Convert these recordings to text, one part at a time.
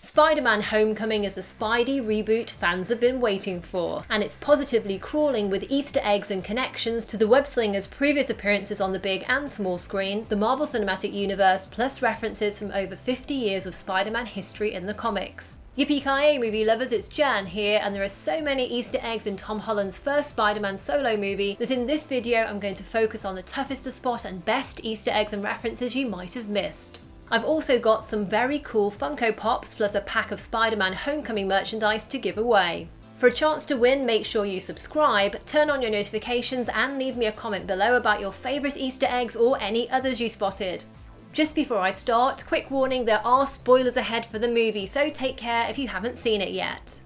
Spider-Man Homecoming is the Spidey reboot fans have been waiting for, and it's positively crawling with Easter eggs and connections to the web-slinger's previous appearances on the big and small screen, the Marvel Cinematic Universe, plus references from over 50 years of Spider-Man history in the comics. Yippee-ki-yay movie lovers, it's Jan here, and there are so many Easter eggs in Tom Holland's first Spider-Man solo movie that in this video I'm going to focus on the toughest to spot and best Easter eggs and references you might have missed. I've also got some very cool Funko Pops plus a pack of Spider-Man Homecoming merchandise to give away. For a chance to win, make sure you subscribe, turn on your notifications and leave me a comment below about your favourite Easter eggs or any others you spotted. Just before I start, quick warning, there are spoilers ahead for the movie, so take care if you haven't seen it yet.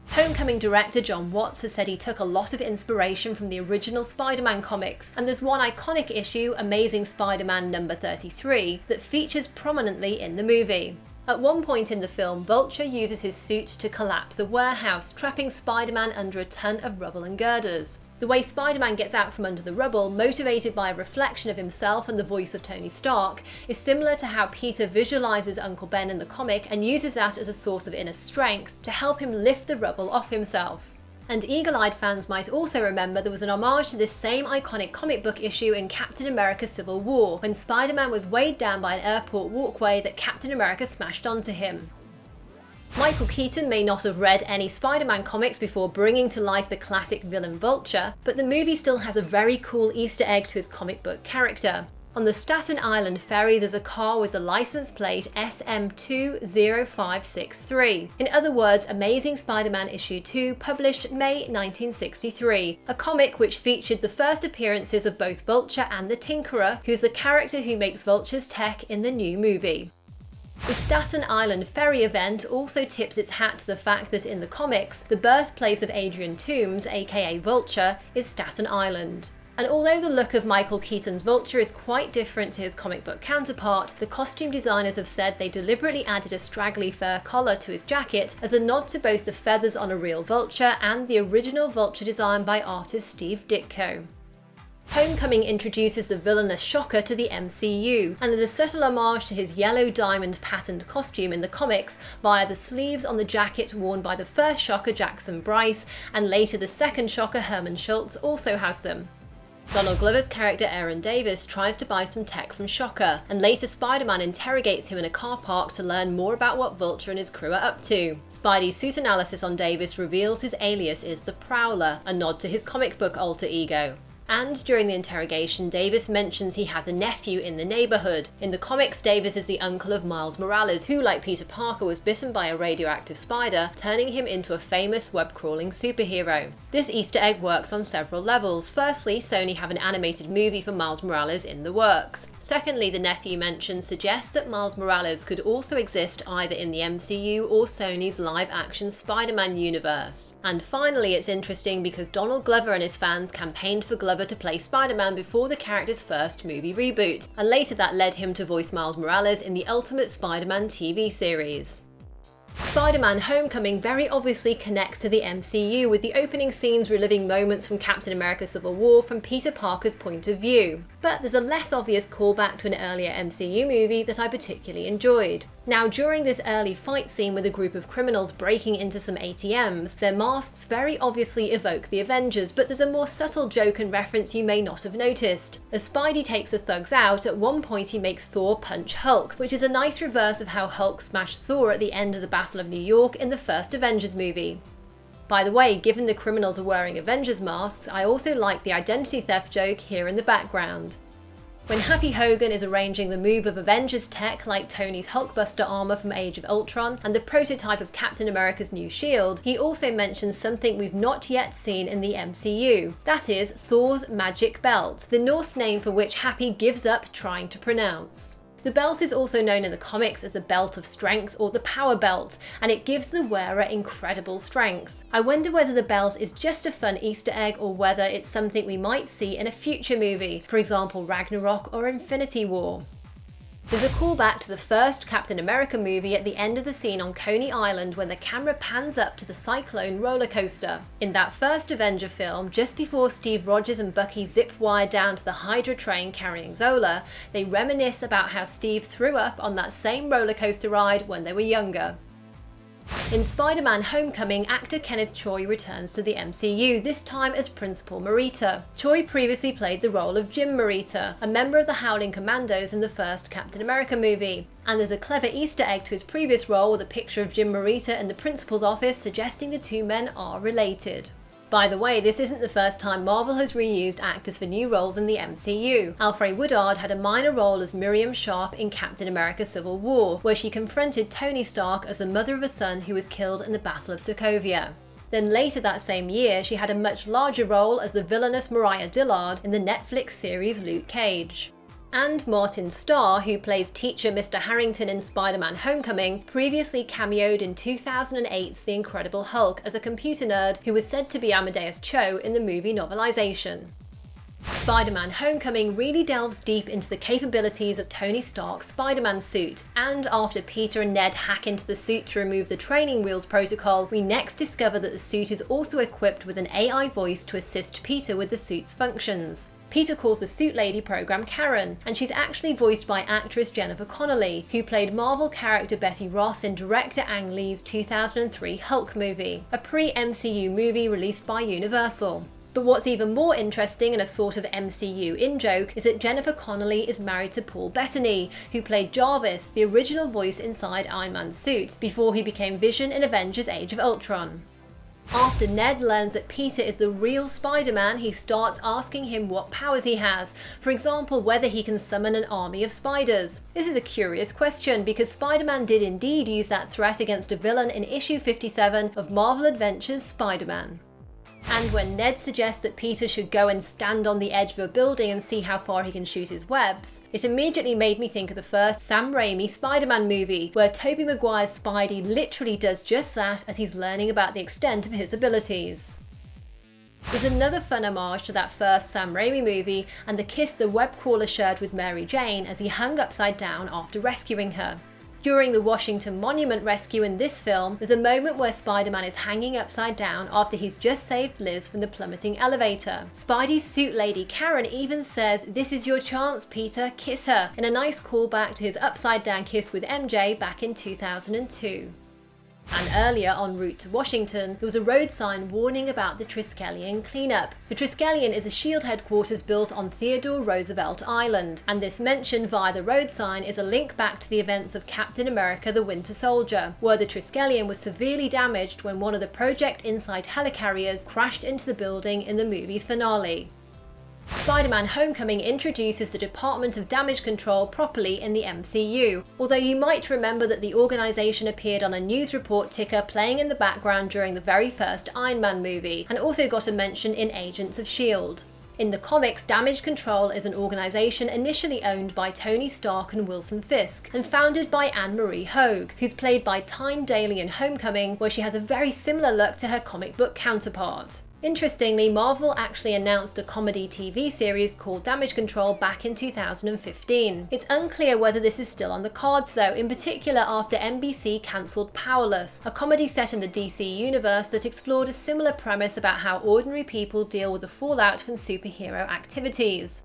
Homecoming director Jon Watts has said he took a lot of inspiration from the original Spider-Man comics, and there's one iconic issue, Amazing Spider-Man number 33, that features prominently in the movie. At one point in the film, Vulture uses his suit to collapse a warehouse, trapping Spider-Man under a ton of rubble and girders. The way Spider-Man gets out from under the rubble, motivated by a reflection of himself and the voice of Tony Stark, is similar to how Peter visualizes Uncle Ben in the comic and uses that as a source of inner strength to help him lift the rubble off himself. And eagle-eyed fans might also remember there was an homage to this same iconic comic book issue in Captain America Civil War, when Spider-Man was weighed down by an airport walkway that Captain America smashed onto him. Michael Keaton may not have read any Spider-Man comics before bringing to life the classic villain Vulture, but the movie still has a very cool Easter egg to his comic book character. On the Staten Island ferry there's a car with the license plate SM20563. In other words, Amazing Spider-Man issue 2, published May 1963, a comic which featured the first appearances of both Vulture and the Tinkerer, who's the character who makes Vulture's tech in the new movie. The Staten Island ferry event also tips its hat to the fact that in the comics, the birthplace of Adrian Toomes, aka Vulture, is Staten Island. And although the look of Michael Keaton's Vulture is quite different to his comic book counterpart, the costume designers have said they deliberately added a straggly fur collar to his jacket as a nod to both the feathers on a real vulture and the original Vulture design by artist Steve Ditko. Homecoming introduces the villainous Shocker to the MCU, and there's a subtle homage to his yellow diamond patterned costume in the comics via the sleeves on the jacket worn by the first Shocker Jackson Bryce, and later the second Shocker Herman Schultz also has them. Donald Glover's character Aaron Davis tries to buy some tech from Shocker, and later Spider-Man interrogates him in a car park to learn more about what Vulture and his crew are up to. Spidey's suit analysis on Davis reveals his alias is the Prowler, a nod to his comic book alter ego. And during the interrogation, Davis mentions he has a nephew in the neighborhood. In the comics, Davis is the uncle of Miles Morales, who, like Peter Parker, was bitten by a radioactive spider, turning him into a famous web-crawling superhero. This Easter egg works on several levels. Firstly, Sony have an animated movie for Miles Morales in the works. Secondly, the nephew mentioned suggests that Miles Morales could also exist either in the MCU or Sony's live-action Spider-Man universe. And finally, it's interesting because Donald Glover and his fans campaigned for Glover to play Spider-Man before the character's first movie reboot, and later that led him to voice Miles Morales in the Ultimate Spider-Man TV series. Spider-Man Homecoming very obviously connects to the MCU, with the opening scenes reliving moments from Captain America Civil War from Peter Parker's point of view. But there's a less obvious callback to an earlier MCU movie that I particularly enjoyed. Now, during this early fight scene with a group of criminals breaking into some ATMs, their masks very obviously evoke the Avengers, but there's a more subtle joke and reference you may not have noticed. As Spidey takes the thugs out, at one point he makes Thor punch Hulk, which is a nice reverse of how Hulk smashed Thor at the end of the Battle of New York in the first Avengers movie. By the way, given the criminals are wearing Avengers masks, I also like the identity theft joke here in the background. When Happy Hogan is arranging the move of Avengers tech like Tony's Hulkbuster armor from Age of Ultron and the prototype of Captain America's new shield, he also mentions something we've not yet seen in the MCU. That is Thor's magic belt, the Norse name for which Happy gives up trying to pronounce. The belt is also known in the comics as a belt of strength or the power belt, and it gives the wearer incredible strength. I wonder whether the belt is just a fun Easter egg or whether it's something we might see in a future movie, for example Ragnarok or Infinity War. There's a callback to the first Captain America movie at the end of the scene on Coney Island when the camera pans up to the Cyclone roller coaster. In that first Avenger film, just before Steve Rogers and Bucky zip wire down to the Hydra train carrying Zola, they reminisce about how Steve threw up on that same roller coaster ride when they were younger. In Spider-Man Homecoming, actor Kenneth Choi returns to the MCU, this time as Principal MORITA. Choi previously played the role of Jim MORITA, a member of the Howling Commandos in the first Captain America movie. And there's a clever Easter egg to his previous role with a picture of Jim MORITA in the principal's office suggesting the two men are related. By the way, this isn't the first time Marvel has reused actors for new roles in the MCU. Alfre Woodard had a minor role as Miriam Sharp in Captain America Civil War, where she confronted Tony Stark as the mother of a son who was killed in the Battle of Sokovia. Then later that same year, she had a much larger role as the villainous Mariah Dillard in the Netflix series Luke Cage. And Martin Starr, who plays teacher Mr. Harrington in Spider-Man Homecoming, previously cameoed in 2008's The Incredible Hulk as a computer nerd who was said to be Amadeus Cho in the movie novelization. Spider-Man Homecoming really delves deep into the capabilities of Tony Stark's Spider-Man suit, and after Peter and Ned hack into the suit to remove the training wheels protocol, we next discover that the suit is also equipped with an AI voice to assist Peter with the suit's functions. Peter calls the suit lady program Karen, and she's actually voiced by actress Jennifer Connelly, who played Marvel character Betty Ross in director Ang Lee's 2003 Hulk movie, a pre-MCU movie released by Universal. But what's even more interesting and a sort of MCU in-joke is that Jennifer Connelly is married to Paul Bettany, who played Jarvis, the original voice inside Iron Man's suit, before he became Vision in Avengers Age of Ultron. After Ned learns that Peter is the real Spider-Man, he starts asking him what powers he has, for example whether he can summon an army of spiders. This is a curious question because Spider-Man did indeed use that threat against a villain in issue 57 of Marvel Adventures Spider-Man. And when Ned suggests that Peter should go and stand on the edge of a building and see how far he can shoot his webs, it immediately made me think of the first Sam Raimi Spider-Man movie, where Tobey Maguire's Spidey literally does just that as he's learning about the extent of his abilities. There's another fun homage to that first Sam Raimi movie and the kiss the web crawler shared with Mary Jane as he hung upside down after rescuing her. During the Washington Monument rescue in this film, there's a moment where Spider-Man is hanging upside down after he's just saved Liz from the plummeting elevator. Spidey's suit lady Karen even says, "This is your chance, Peter, kiss her," in a nice callback to his upside down kiss with MJ back in 2002. And earlier, en route to Washington, there was a road sign warning about the Triskelion cleanup. The Triskelion is a SHIELD headquarters built on Theodore Roosevelt Island, and this mention via the road sign is a link back to the events of Captain America the Winter Soldier, where the Triskelion was severely damaged when one of the Project Insight helicarriers crashed into the building in the movie's finale. Spider-Man Homecoming introduces the Department of Damage Control properly in the MCU, although you might remember that the organisation appeared on a news report ticker playing in the background during the very first Iron Man movie, and also got a mention in Agents of S.H.I.E.L.D. In the comics, Damage Control is an organisation initially owned by Tony Stark and Wilson Fisk, and founded by Anne-Marie Hogue, who's played by Tyne Daly in Homecoming, where she has a very similar look to her comic book counterpart. Interestingly, Marvel actually announced a comedy TV series called Damage Control back in 2015. It's unclear whether this is still on the cards though, in particular after NBC cancelled Powerless, a comedy set in the DC universe that explored a similar premise about how ordinary people deal with the fallout from superhero activities.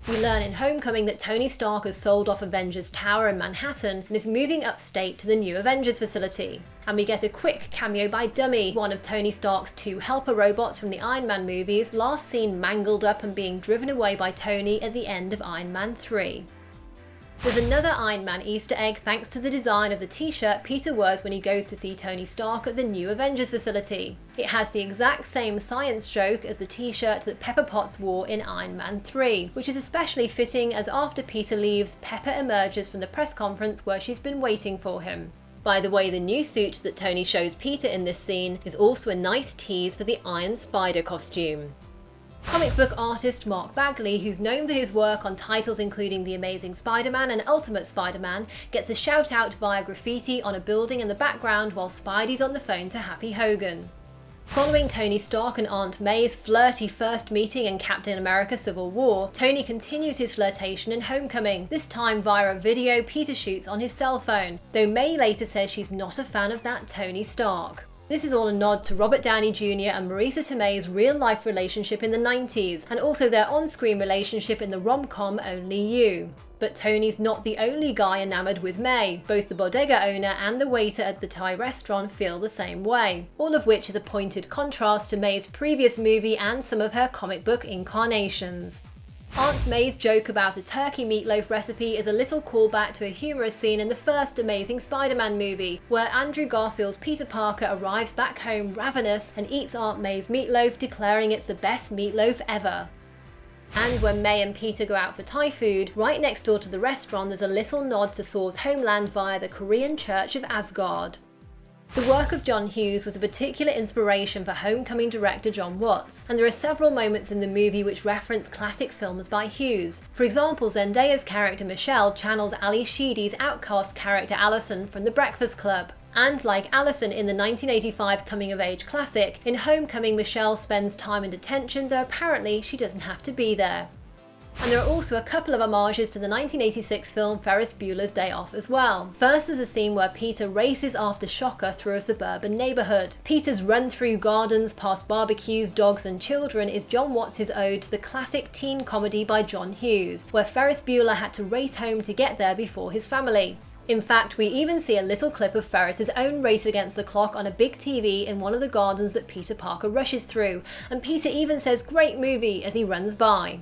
We learn in Homecoming that Tony Stark has sold off Avengers Tower in Manhattan and is moving upstate to the new Avengers facility. And we get a quick cameo by DUM-E, one of Tony Stark's 2 helper robots from the Iron Man movies, last seen mangled up and being driven away by Tony at the end of Iron Man 3. There's another Iron Man Easter egg thanks to the design of the t-shirt Peter wears when he goes to see Tony Stark at the new Avengers facility. It has the exact same science joke as the t-shirt that Pepper Potts wore in Iron Man 3, which is especially fitting as after Peter leaves, Pepper emerges from the press conference where she's been waiting for him. By the way, the new suit that Tony shows Peter in this scene is also a nice tease for the Iron Spider costume. Comic book artist Mark Bagley, who's known for his work on titles including The Amazing Spider-Man and Ultimate Spider-Man, gets a shout out via graffiti on a building in the background while Spidey's on the phone to Happy Hogan. Following Tony Stark and Aunt May's flirty first meeting in Captain America Civil War, Tony continues his flirtation in Homecoming, this time via a video Peter shoots on his cell phone, though May later says she's not a fan of that Tony Stark. This is all a nod to Robert Downey Jr. and Marisa Tomei's real-life relationship in the 90s, and also their on-screen relationship in the rom-com Only You. But Tony's not the only guy enamored with May. Both the bodega owner and the waiter at the Thai restaurant feel the same way, all of which is a pointed contrast to May's previous movie and some of her comic book incarnations. Aunt May's joke about a turkey meatloaf recipe is a little callback to a humorous scene in the first Amazing Spider-Man movie, where Andrew Garfield's Peter Parker arrives back home ravenous and eats Aunt May's meatloaf, declaring it's the best meatloaf ever. And when May and Peter go out for Thai food, right next door to the restaurant there's a little nod to Thor's homeland via the Korean Church of Asgard. The work of John Hughes was a particular inspiration for Homecoming director John Watts, and there are several moments in the movie which reference classic films by Hughes. For example, Zendaya's character Michelle channels Ali Sheedy's outcast character Allison from The Breakfast Club. And like Allison in the 1985 coming-of-age classic, in Homecoming Michelle spends time in detention, though apparently she doesn't have to be there. And there are also a couple of homages to the 1986 film Ferris Bueller's Day Off as well. First, there's a scene where Peter races after Shocker through a suburban neighbourhood. Peter's run through gardens, past barbecues, dogs and children is John Watts' ode to the classic teen comedy by John Hughes, where Ferris Bueller had to race home to get there before his family. In fact, we even see a little clip of Ferris's own race against the clock on a big TV in one of the gardens that Peter Parker rushes through, and Peter even says "great movie" as he runs by.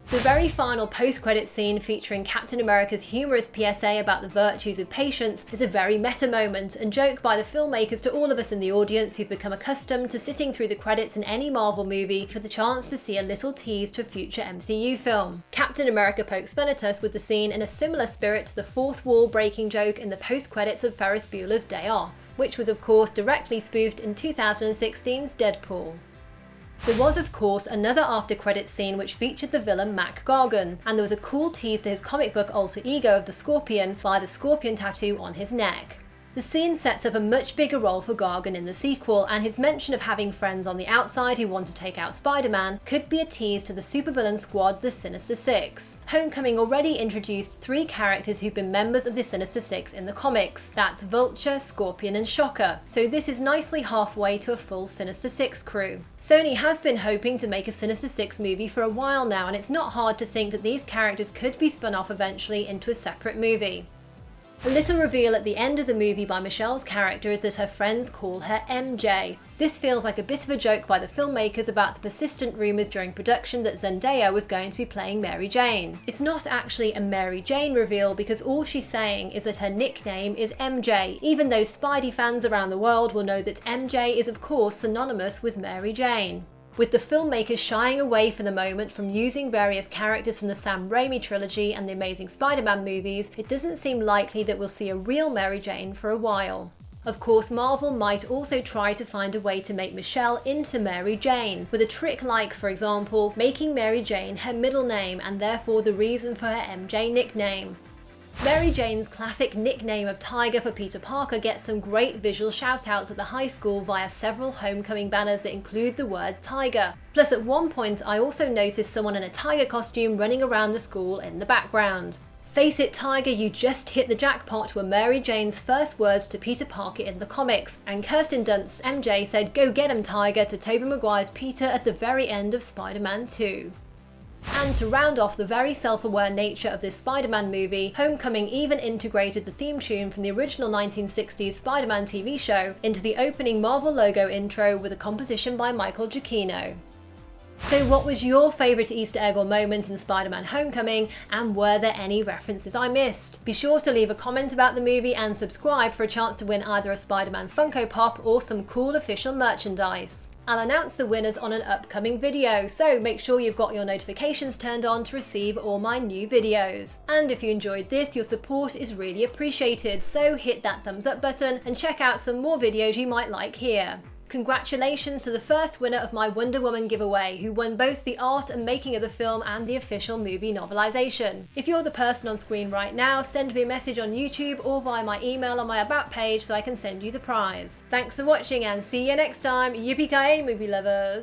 The very final post-credit scene featuring Captain America's humorous PSA about the virtues of patience is a very meta moment and joke by the filmmakers to all of us in the audience who've become accustomed to sitting through the credits in any Marvel movie for the chance to see a little tease to a future MCU film. Captain America pokes fun at us with the scene in a similar spirit to the fourth wall breaking joke in the post-credits of Ferris Bueller's Day Off, which was of course directly spoofed in 2016's Deadpool. There was of course another after-credits scene which featured the villain Mac Gargan, and there was a cool tease to his comic book alter ego of the Scorpion via the Scorpion tattoo on his neck. The scene sets up a much bigger role for Gargan in the sequel, and his mention of having friends on the outside who want to take out Spider-Man could be a tease to the supervillain squad, the Sinister Six. Homecoming already introduced 3 characters who've been members of the Sinister Six in the comics. That's Vulture, Scorpion and Shocker, so this is nicely halfway to a full Sinister Six crew. Sony has been hoping to make a Sinister Six movie for a while now, and it's not hard to think that these characters could be spun off eventually into a separate movie. A little reveal at the end of the movie by Michelle's character is that her friends call her MJ. This feels like a bit of a joke by the filmmakers about the persistent rumours during production that Zendaya was going to be playing Mary Jane. It's not actually a Mary Jane reveal because all she's saying is that her nickname is MJ, even though Spidey fans around the world will know that MJ is of course synonymous with Mary Jane. With the filmmakers shying away for the moment from using various characters from the Sam Raimi trilogy and the Amazing Spider-Man movies, it doesn't seem likely that we'll see a real Mary Jane for a while. Of course, Marvel might also try to find a way to make Michelle into Mary Jane, with a trick like, for example, making Mary Jane her middle name and therefore the reason for her MJ nickname. Mary Jane's classic nickname of Tiger for Peter Parker gets some great visual shout-outs at the high school via several Homecoming banners that include the word Tiger. Plus at one point I also noticed someone in a tiger costume running around the school in the background. Face it, Tiger, you just hit the jackpot were Mary Jane's first words to Peter Parker in the comics, and Kirsten Dunst's MJ said "Go get him, Tiger" to Tobey Maguire's Peter at the very end of Spider-Man 2. And to round off the very self-aware nature of this Spider-Man movie, Homecoming even integrated the theme tune from the original 1960s Spider-Man TV show into the opening Marvel logo intro with a composition by Michael Giacchino. So what was your favourite Easter egg or moment in Spider-Man Homecoming, and were there any references I missed? Be sure to leave a comment about the movie and subscribe for a chance to win either a Spider-Man Funko Pop or some cool official merchandise. I'll announce the winners on an upcoming video, so make sure you've got your notifications turned on to receive all my new videos. And if you enjoyed this, your support is really appreciated, so hit that thumbs up button and check out some more videos you might like here. Congratulations to the first winner of my Wonder Woman giveaway, who won both the art and making of the film and the official movie novelisation. If you're the person on screen right now, send me a message on YouTube or via my email on my About page so I can send you the prize. Thanks for watching and see you next time. Yippee-ki-yay, movie lovers!